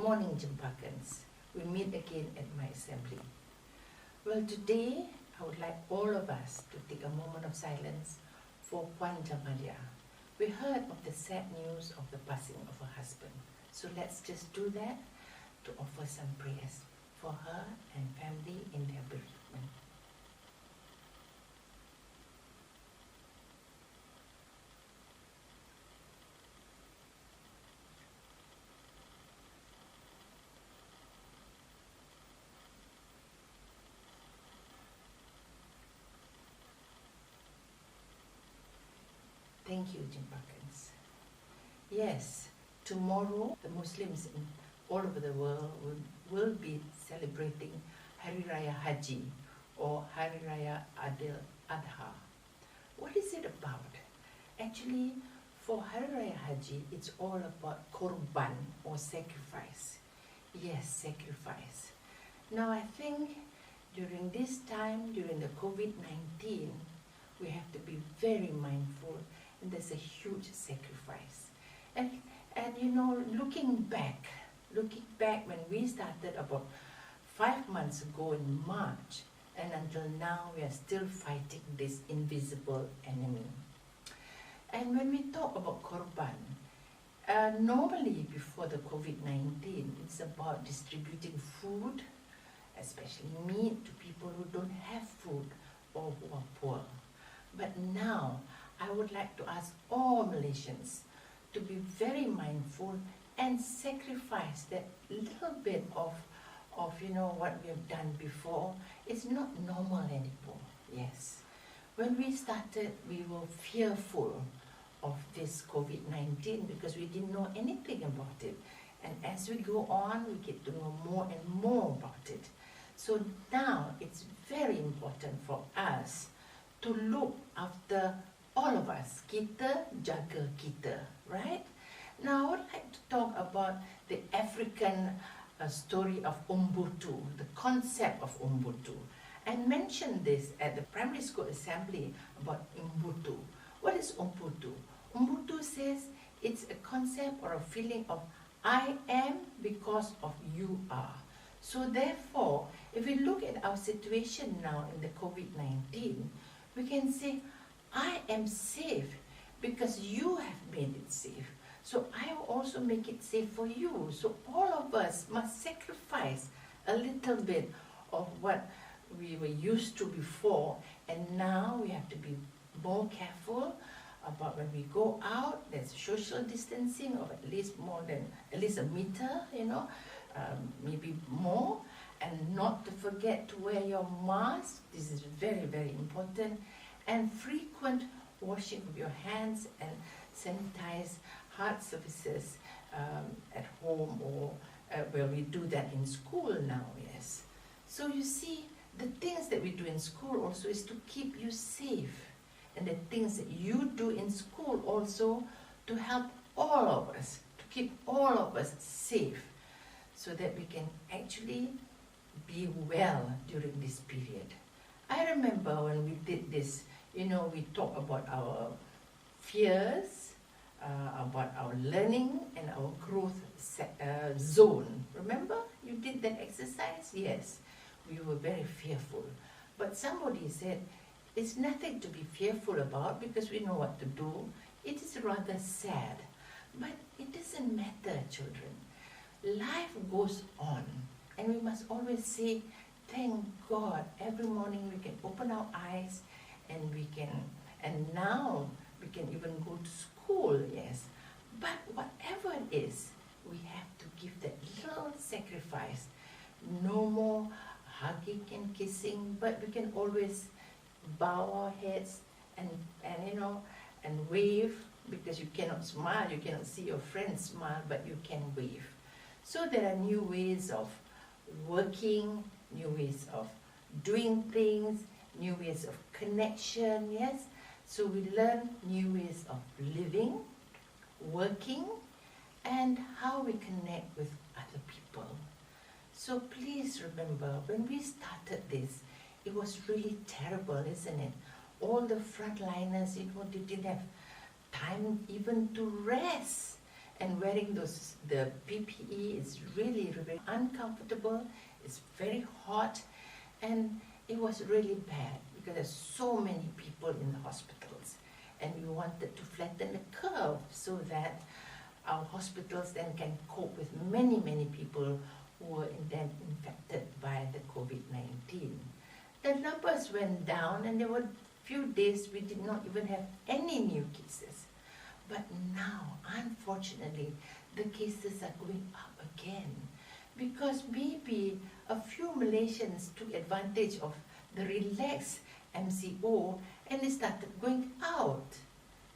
morning, Cempakans. We meet again at my assembly. Well, today I would like all of us to take a moment of silence for Puan Jamalia. We heard of the sad news of the passing of her husband. So let's just do that to offer some prayers for her and family in their bereavement. Thank you, Cempakans. Yes, tomorrow the Muslims in all over the world will be celebrating Hari Raya Haji or Hari Raya Adil Adha. What is it about? Actually, for Hari Raya Haji, it's all about korban or sacrifice. Yes, sacrifice. Now I think during this time, during the COVID-19, we have to be very mindful, and there's a huge sacrifice. And you know, looking back when we started about 5 months ago in March, and until now we are still fighting this invisible enemy. And when we talk about korban, normally before the COVID-19, it's about distributing food, especially meat, to people who don't have food or who are poor. But now, I would like to ask all Malaysians to be very mindful and sacrifice that little bit of you know what we have done before. It's not normal anymore. Yes. When we started, we were fearful of this COVID-19 because we didn't know anything about it. And as we go on, we get to know more and more about it. So now it's very important for us to look after all of us. Kita jaga kita, right? Now I would like to talk about the African story of Ubuntu, the concept of Ubuntu. I mentioned this at the primary school assembly about Ubuntu. What is Ubuntu? Ubuntu says it's a concept or a feeling of I am because of you are. So therefore, if we look at our situation now in the COVID-19, we can say, I am safe because you have made it safe. So I will also make it safe for you. So all of us must sacrifice a little bit of what we were used to before, and now we have to be more careful about when we go out. There's social distancing of at least a meter, you know, maybe more, and not to forget to wear your mask. This is very, very important. And frequent washing of your hands and sanitize hard surfaces at home or where we do that in school now, yes. So you see, the things that we do in school also is to keep you safe. And the things that you do in school also to help all of us, to keep all of us safe, so that we can actually be well during this period. I remember when we did this, you know, we talk about our fears, about our learning and our growth zone. Remember, you did that exercise? Yes, we were very fearful. But somebody said, it's nothing to be fearful about because we know what to do. It is rather sad, but it doesn't matter, children. Life goes on, and we must always say, thank God. Every morning we can open our eyes, and now we can even go to school, yes. But whatever it is, we have to give that little sacrifice. No more hugging and kissing, but we can always bow our heads and you know, and wave, because you cannot smile, you cannot see your friends smile, but you can wave. So there are new ways of working, new ways of doing things, new ways of connection, yes. So we learn new ways of living, working, and how we connect with other people. So please remember, when we started this, it was really terrible, isn't it? All the frontliners, you know, they didn't have time even to rest. and wearing the PPE is really, really uncomfortable. It's very hot, and it was really bad because there's so many people in the hospitals, and we wanted to flatten the curve so that our hospitals then can cope with many, many people who were then infected by the COVID-19. The numbers went down, and there were few days we did not even have any new cases. But now, unfortunately, the cases are going up again because maybe a few Malaysians took advantage of the relaxed MCO and they started going out.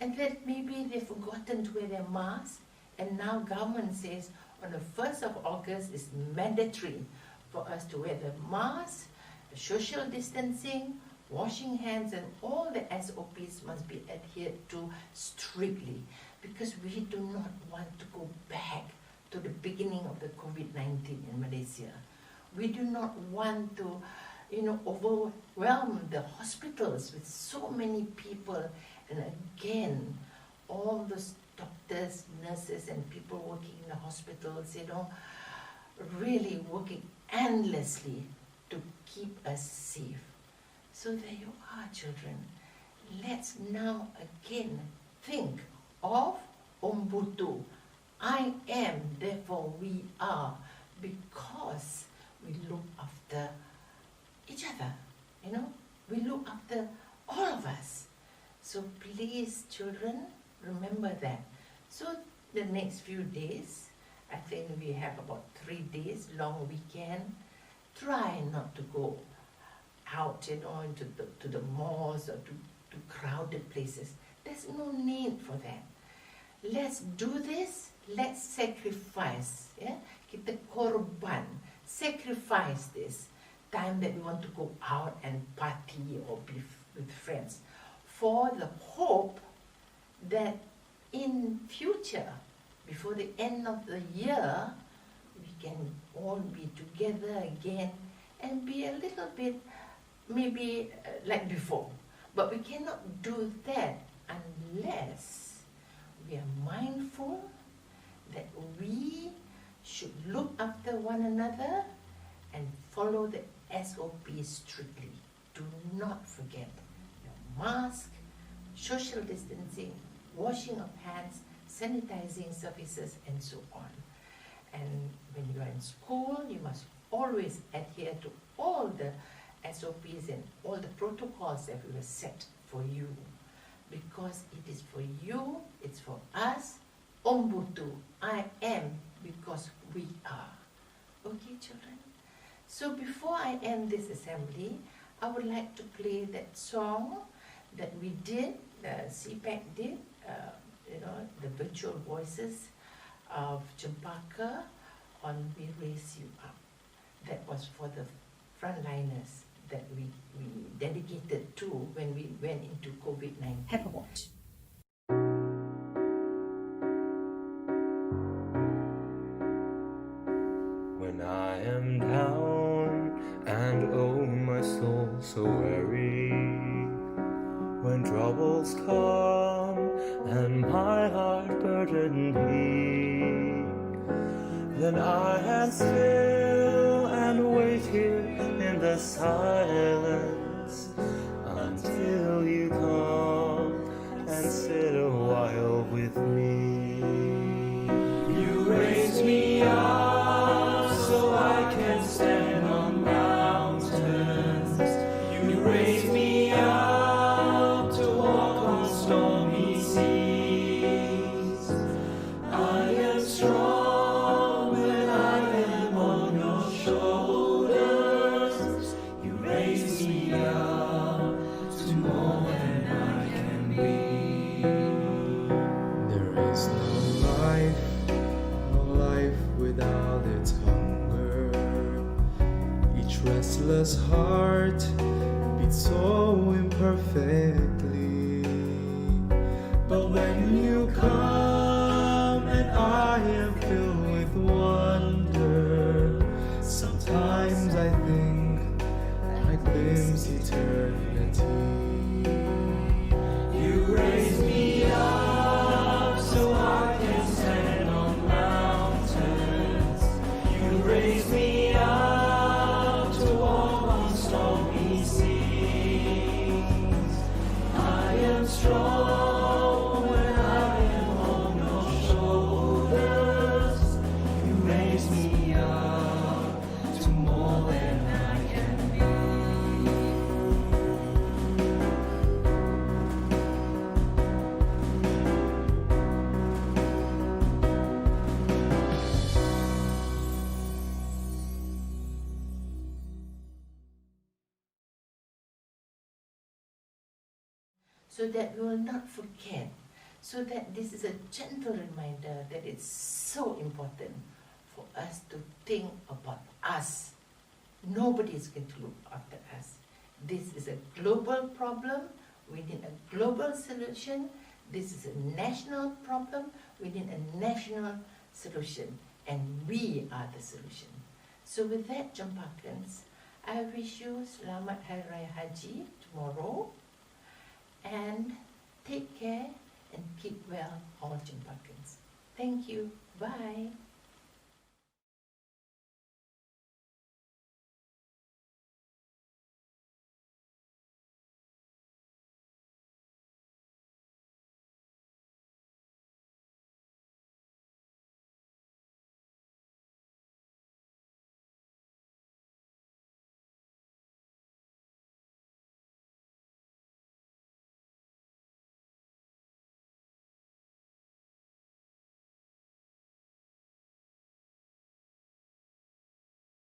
And that maybe they've forgotten to wear their masks, and now government says on the 1st of August it's mandatory for us to wear the mask, the social distancing, washing hands, and all the SOPs must be adhered to strictly, because we do not want to go back to the beginning of the COVID-19 in Malaysia. We do not want to, overwhelm the hospitals with so many people, and again, all those doctors, nurses, and people working in the hospitals, really working endlessly to keep us safe. So there you are, children. Let's now again think of Umbutu. I am, therefore we are, because we look after each other, we look after all of us. So please, children, remember that. So the next few days, I think we have about 3 days, long weekend. Try not to go out, into the malls or to crowded places. There's no need for that. Let's do this. Let's sacrifice. Kita korban. Sacrifice this time that we want to go out and party or be with friends, for the hope that in future, before the end of the year, we can all be together again and be a little bit maybe like before. But we cannot do that unless we are mindful that we should look after one another and follow the SOP strictly. Do not forget your mask, social distancing, washing of hands, sanitizing services, and so on. And when you are in school, you must always adhere to all the SOPs and all the protocols that we will set for you, because it is for you, it's for us. Umbutu, I am, because we are. Okay, children? So before I end this assembly, I would like to play that song that we did, CPAC did, the virtual voices of Cempaka on We Raise You Up. That was for the frontliners that we dedicated to when we went into COVID-19. Have a watch. When I am down and oh my soul so weary, when troubles come and my heart burdened be, then I am still and wait here in the silence until you come and sit a while with me. You raise me up so I can stand on mountains. You raise me up to walk on stormy seas. I am strong when I am on your shoulders. You raise me up to more than I can be. There is no life without its hunger. Each restless heart beats so imperfectly. But when you come and I am filled with wonder, sometimes I think I glimpse eternity. You raise me up so I can stand on so that we will not forget, so that this is a gentle reminder that it's so important for us to think about us. Nobody is going to look after us. This is a global problem. We need a global solution. This is a national problem. We need a national solution. And we are the solution. So with that, Cempakans, I wish you Selamat Hari Raya Haji tomorrow. And take care and keep well, all Cempakans. Thank you. Bye.